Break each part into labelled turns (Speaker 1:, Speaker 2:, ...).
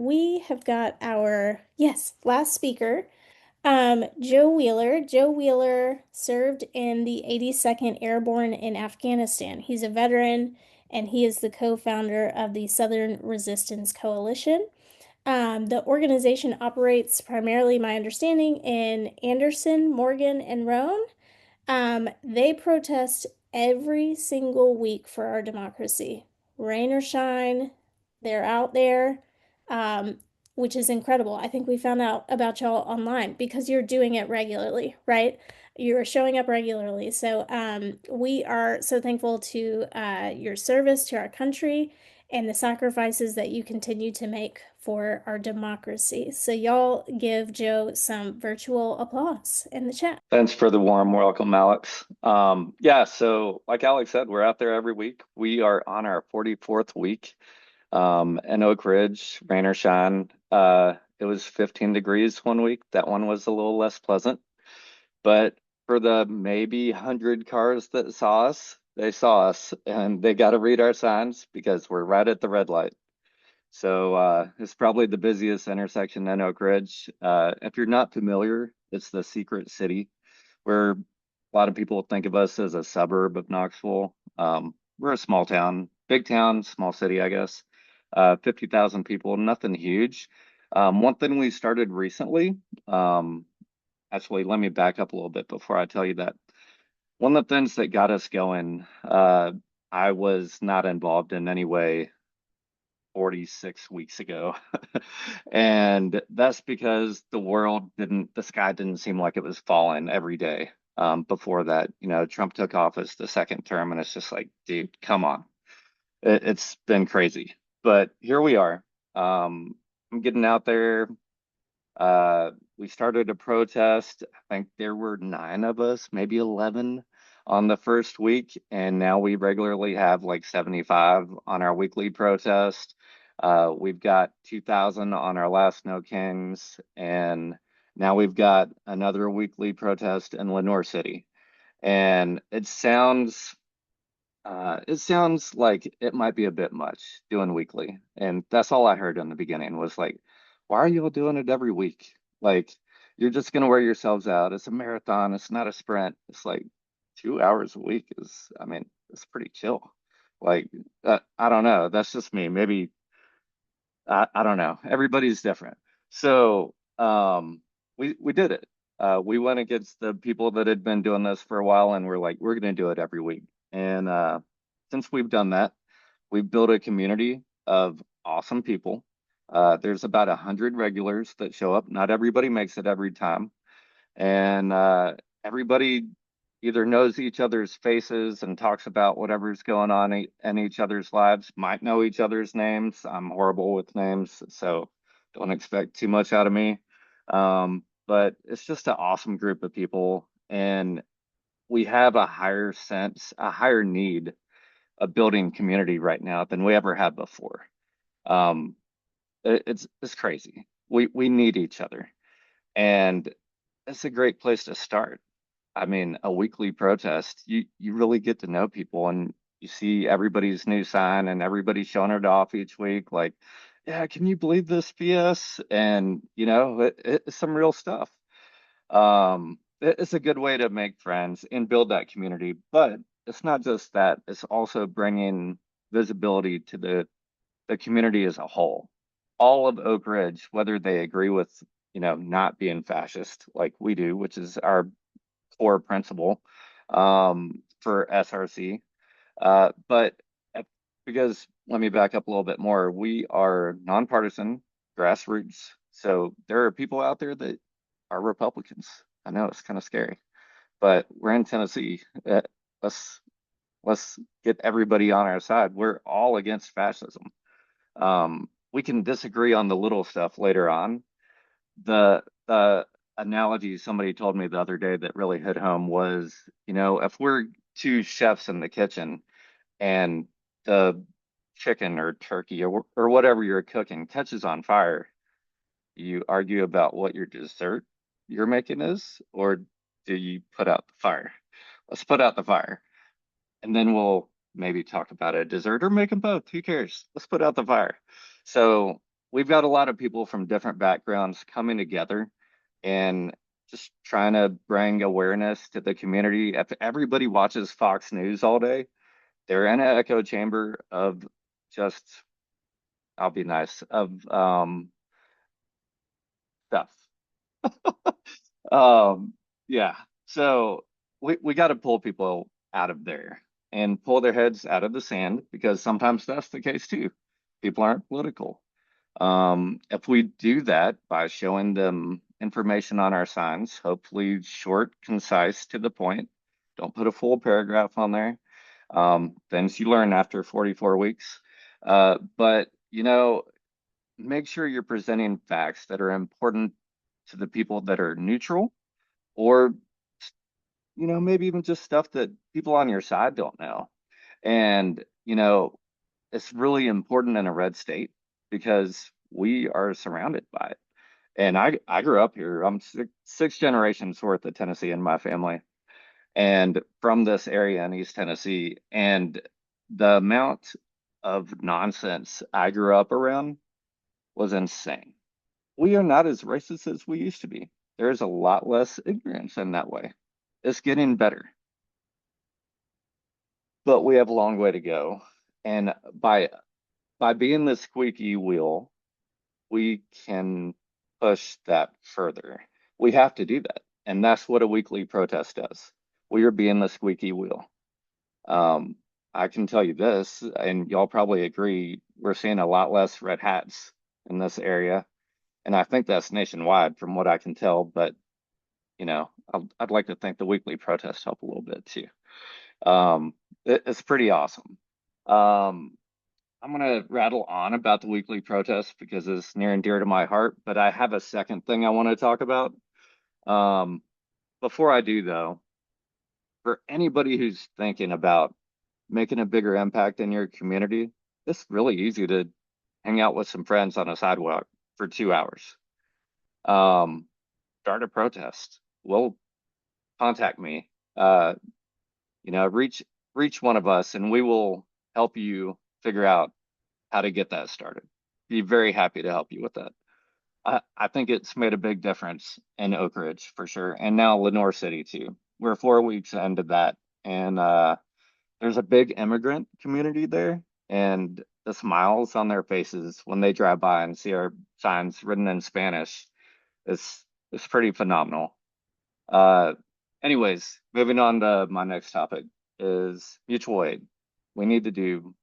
Speaker 1: We have got our, yes, last speaker, Joe Wheeler. Joe Wheeler served in the 82nd Airborne in Afghanistan. He's a veteran and he is the co-founder of the Southern Resistance Coalition. The organization operates primarily, my understanding, in Anderson, Morgan, and Roane. They protest every single week for our democracy. Rain or shine, they're out there, um, which is incredible. I think we found out about y'all online because you're doing it regularly, right? You're showing up regularly. So we are so thankful to your service to our country and the sacrifices that you continue to make for our democracy. So y'all give Joe some virtual applause in the chat.
Speaker 2: Thanks for the warm welcome, Alex. Yeah, so like Alex said, we're out there every week. We are on our 44th week in Oak Ridge, rain or shine. It was 15 degrees one week. That one was a little less pleasant. But for the maybe 100 cars that saw us, they saw us and they got to read our signs because we're right at the red light. So it's probably the busiest intersection in Oak Ridge. If you're not familiar, it's the secret city where a lot of people think of us as a suburb of Knoxville. We're a small town, big town, small city, I guess. 50,000 people, nothing huge. One thing we started recently, actually, let me back up a little bit before I tell you that. One of the things that got us going, I was not involved in any way 46 weeks ago. And that's because the sky didn't seem like it was falling every day. Before that, Trump took office the second term, and it's just like, dude, come on. It's been crazy. But here we are. I'm getting out there. We started a protest. I think there were 9 of us, maybe 11 on the first week, and now we regularly have like 75 on our weekly protest. We've got 2,000 on our last No Kings, and now we've got another weekly protest in Lenore City. And it sounds like it might be a bit much doing weekly. And that's all I heard in the beginning was like, why are you all doing it every week? Like, you're just going to wear yourselves out. It's a marathon. It's not a sprint. It's like 2 hours a week I mean, it's pretty chill. Like, I don't know. That's just me. Maybe, I don't know. Everybody's different. So, we did it. We went against the people that had been doing this for a while, and we're like, we're going to do it every week. And since we've done that, we've built a community of awesome people. There's about 100 regulars that show up. Not everybody makes it every time, and everybody either knows each other's faces and talks about whatever's going on in each other's lives, might know each other's names. I'm horrible with names, so don't expect too much out of me. But it's just an awesome group of people, and we have a higher need of building community right now than we ever had before. Um, it's crazy. We need each other, and it's a great place to start. I mean, a weekly protest, you really get to know people and you see everybody's new sign and everybody showing it off each week. Like, yeah, can you believe this BS? And it's some real stuff. It's a good way to make friends and build that community. But it's not just that; it's also bringing visibility to the community as a whole. All of Oak Ridge, whether they agree with not being fascist like we do, which is our core principle for SRC. But because let me back up a little bit more, we are nonpartisan, grassroots. So there are people out there that are Republicans. I know it's kind of scary, but we're in Tennessee. Let's let's get everybody on our side. We're all against fascism. We can disagree on the little stuff later on. The analogy somebody told me the other day that really hit home was, if we're two chefs in the kitchen and the chicken or turkey or whatever you're cooking catches on fire, you argue about what your dessert you're making is, or do you put out the fire? Let's put out the fire, and then we'll maybe talk about a dessert or make them both. Who cares? Let's put out the fire. So we've got a lot of people from different backgrounds coming together and just trying to bring awareness to the community. If everybody watches Fox News all day, they're in an echo chamber of just, I'll be nice, of stuff. Um, yeah. So we got to pull people out of there and pull their heads out of the sand because sometimes that's the case too. People aren't political. If we do that by showing them information on our signs, hopefully short, concise, to the point, don't put a full paragraph on there. Things you learn after 44 weeks. But, make sure you're presenting facts that are important to the people that are neutral or, maybe even just stuff that people on your side don't know. And, it's really important in a red state because we are surrounded by it. And I grew up here. I'm six generations worth of Tennessee in my family and from this area in East Tennessee. And the amount of nonsense I grew up around was insane. We are not as racist as we used to be. There's a lot less ignorance in that way. It's getting better, but we have a long way to go. And by being the squeaky wheel, we can push that further. We have to do that. And that's what a weekly protest does. We are being the squeaky wheel. Um, I can tell you this, and y'all probably agree, we're seeing a lot less red hats in this area. And I think that's nationwide from what I can tell. But, I'd like to think the weekly protests help a little bit too. It's pretty awesome. Um, I'm going to rattle on about the weekly protest because it's near and dear to my heart, but I have a second thing I want to talk about. Um, Before I do, though, for anybody who's thinking about making a bigger impact in your community, it's really easy to hang out with some friends on a sidewalk for 2 hours. Um, Start a protest. Well, contact me. Reach one of us, and we will help you figure out how to get that started. Be very happy to help you with that. I think it's made a big difference in Oak Ridge for sure, and now Lenore City too. We're 4 weeks into that, and there's a big immigrant community there, and the smiles on their faces when they drive by and see our signs written in Spanish is pretty phenomenal. Uh, Anyways, moving on to my next topic is mutual aid. We need to do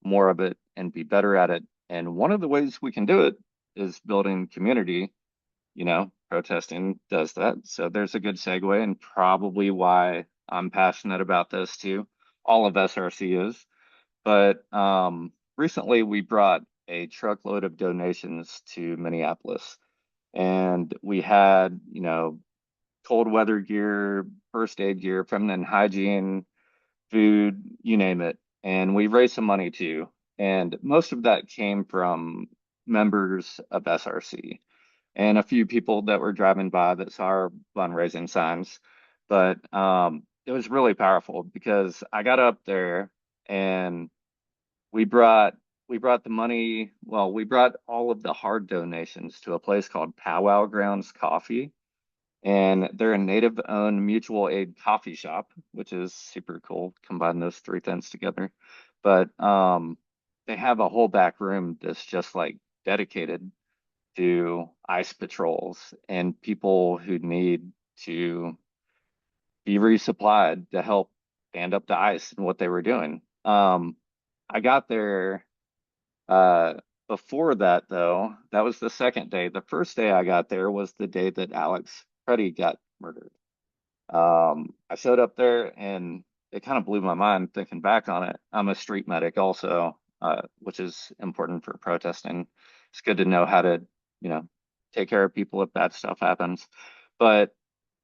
Speaker 2: more of it and be better at it. And one of the ways we can do it is building community. Protesting does that. So there's a good segue and probably why I'm passionate about this too. All of SRC is. But recently we brought a truckload of donations to Minneapolis. And we had, cold weather gear, first aid gear, feminine hygiene, food, you name it. And we raised some money too. And most of that came from members of SRC and a few people that were driving by that saw our fundraising signs. But it was really powerful because I got up there and we brought we brought the money. Well, we brought all of the hard donations to a place called Powwow Grounds Coffee, and they're a native owned mutual aid coffee shop, which is super cool. Combine those three things together. But they have a whole back room that's just like dedicated to ice patrols and people who need to be resupplied to help stand up to ice and what they were doing. I got there uh, before that, though. That was the second day. The first day I got there was the day that Alex Preddy got murdered. I showed up there and it kind of blew my mind thinking back on it. I'm a street medic also, which is important for protesting. It's good to know how to, you know, take care of people if bad stuff happens. But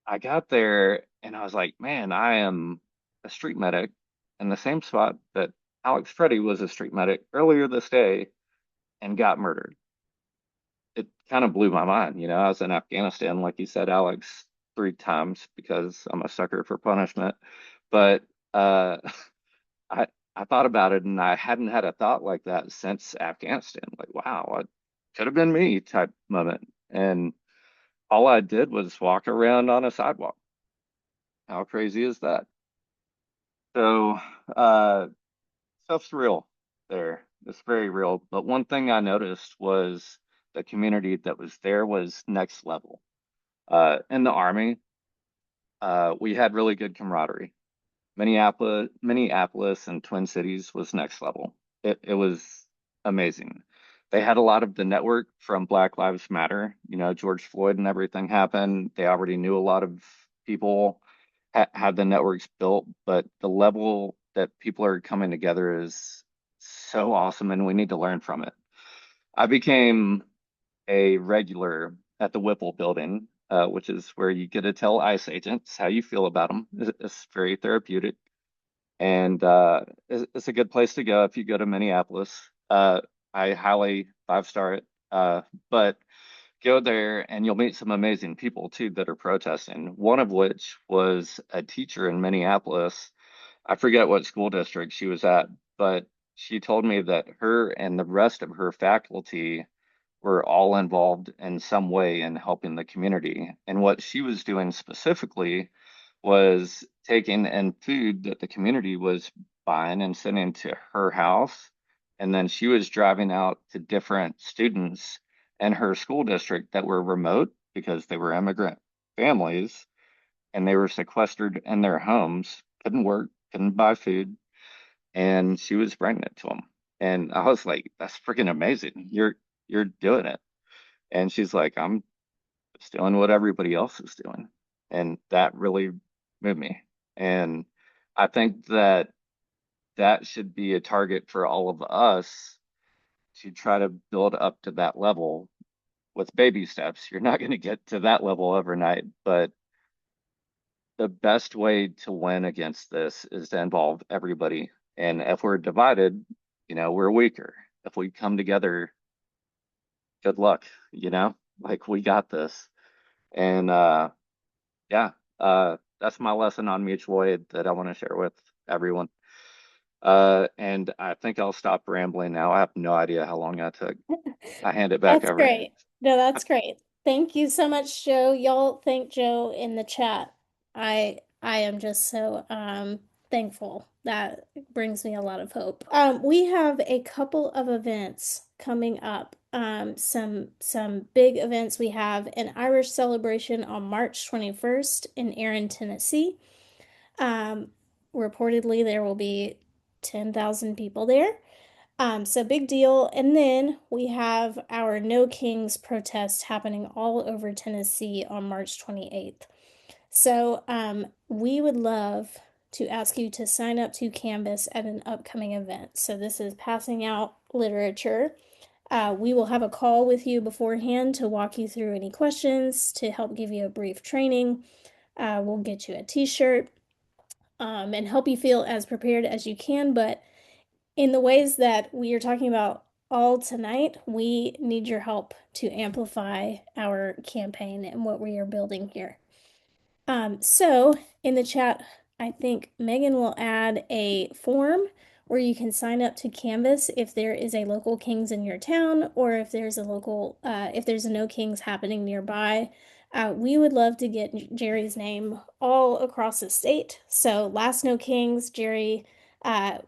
Speaker 2: I got there and I was like, man, I am a street medic in the same spot that Alex Preddy was a street medic earlier this day and got murdered. It kind of blew my mind. I was in Afghanistan, like you said, Alex, 3 times because I'm a sucker for punishment. But I I thought about it and I hadn't had a thought like that since Afghanistan. Like, wow, could have been me type moment. And all I did was walk around on a sidewalk. How crazy is that? So, stuff's real there. It's very real. But one thing I noticed was the community that was there was next level. In the Army, we had really good camaraderie. Minneapolis and Twin Cities was next level. It was amazing. They had a lot of the network from Black Lives Matter. You know, George Floyd and everything happened. They already knew a lot of people had the networks built, but the level that people are coming together is so awesome, and we need to learn from it. I became a regular at the Whipple building, which is where you get to tell ICE agents how you feel about them. It's very therapeutic, and it's a good place to go if you go to Minneapolis. I highly five-star it, but go there and you'll meet some amazing people too that are protesting. One of which was a teacher in Minneapolis. I forget what school district she was at, but she told me that her and the rest of her faculty were all involved in some way in helping the community. And what she was doing specifically was taking in food that the community was buying and sending to her house. And then she was driving out to different students in her school district that were remote because they were immigrant families and they were sequestered in their homes, couldn't work, couldn't buy food, and she was bringing it to them. And I was like, that's freaking amazing. You're doing it. And she's like, I'm just doing what everybody else is doing. And that really moved me. And I think that that should be a target for all of us to try to build up to that level with baby steps. You're not going to get to that level overnight, but the best way to win against this is to involve everybody. And if we're divided, we're weaker. If we come together, good luck, like we got this. And yeah, that's my lesson on mutual aid that I want to share with everyone. And I think I'll stop rambling now. I have no idea how long I took. I hand it back
Speaker 1: That's
Speaker 2: over.
Speaker 1: great. No, that's great. Thank you so much, Joe. Y'all thank Joe in the chat. I am just so thankful. That brings me a lot of hope. We have a couple of events coming up. Some big events. We have an Irish celebration on March 21st in Erin, Tennessee. Um, Reportedly there will be 10,000 people there. So big deal. And then we have our No Kings protest happening all over Tennessee on March 28th. So we would love to ask you to sign up to Canvas at an upcoming event. So this is passing out literature. We will have a call with you beforehand to walk you through any questions, to help give you a brief training. We'll get you a t-shirt and help you feel as prepared as you can. But in the ways that we are talking about all tonight, we need your help to amplify our campaign and what we are building here. So in the chat, I think Megan will add a form where you can sign up to Canvas if there is a local Kings in your town, or if there's if there's a No Kings happening nearby. We would love to get Jerri's name all across the state. So last No Kings, Jerri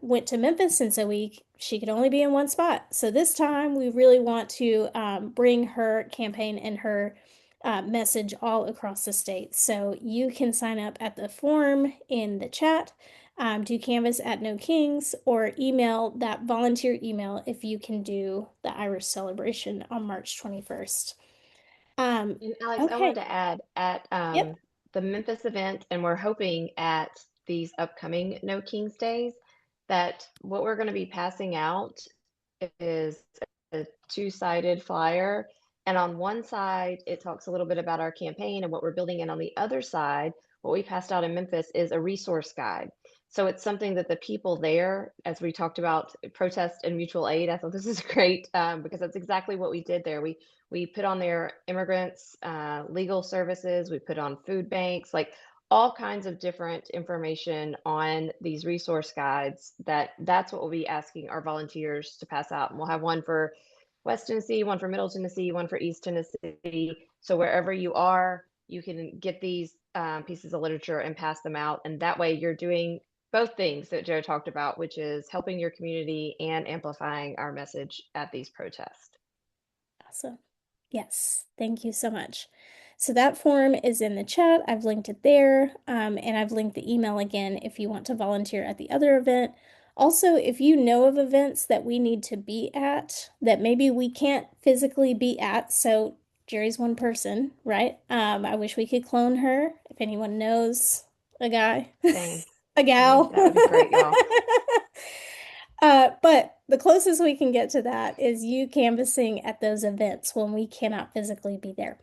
Speaker 1: went to Memphis, and so she could only be in one spot. So this time, we really want to bring her campaign and her message all across the state. So you can sign up at the form in the chat, to Canvas at No Kings, or email that volunteer email if you can do the Irish celebration on March 21st. Um,
Speaker 3: And Alex, I wanted
Speaker 1: okay.
Speaker 3: to add at
Speaker 1: Yep.
Speaker 3: the Memphis event, and we're hoping at these upcoming No Kings Days that what we're going to be passing out is a two-sided flyer. And on one side, it talks a little bit about our campaign and what we're building. And on the other side, what we passed out in Memphis is a resource guide. So it's something that the people there, as we talked about protest and mutual aid, I thought this is great because that's exactly what we did there. We put on there immigrants, legal services, we put on food banks, like all kinds of different information on these resource guides that's what we'll be asking our volunteers to pass out. And we'll have one for West Tennessee, one for Middle Tennessee, one for East Tennessee. So wherever you are, you can get these pieces of literature and pass them out. And that way you're doing both things that Joe talked about, which is helping your community and amplifying our message at these protests.
Speaker 1: Awesome. Yes, thank you so much. So that form is in the chat. I've linked it there, and I've linked the email again if you want to volunteer at the other event. Also, if you know of events that we need to be at that maybe we can't physically be at, so Jerri's one person, right? I wish we could clone her. If anyone knows a guy,
Speaker 3: Same,
Speaker 1: a
Speaker 3: same.
Speaker 1: gal.
Speaker 3: That would be great, y'all.
Speaker 1: But the closest we can get to that is you canvassing at those events when we cannot physically be there.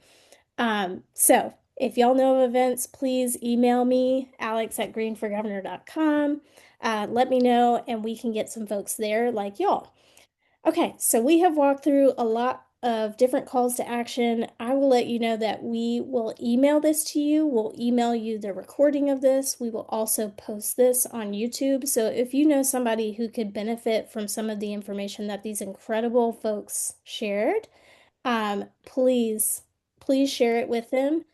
Speaker 1: So if y'all know of events, please email me, alex@greenforgovernor.com. Let me know, and we can get some folks there like y'all. Okay, so we have walked through a lot of different calls to action. I will let you know that we will email this to you. We'll email you the recording of this. We will also post this on YouTube. So if you know somebody who could benefit from some of the information that these incredible folks shared, please share it with them.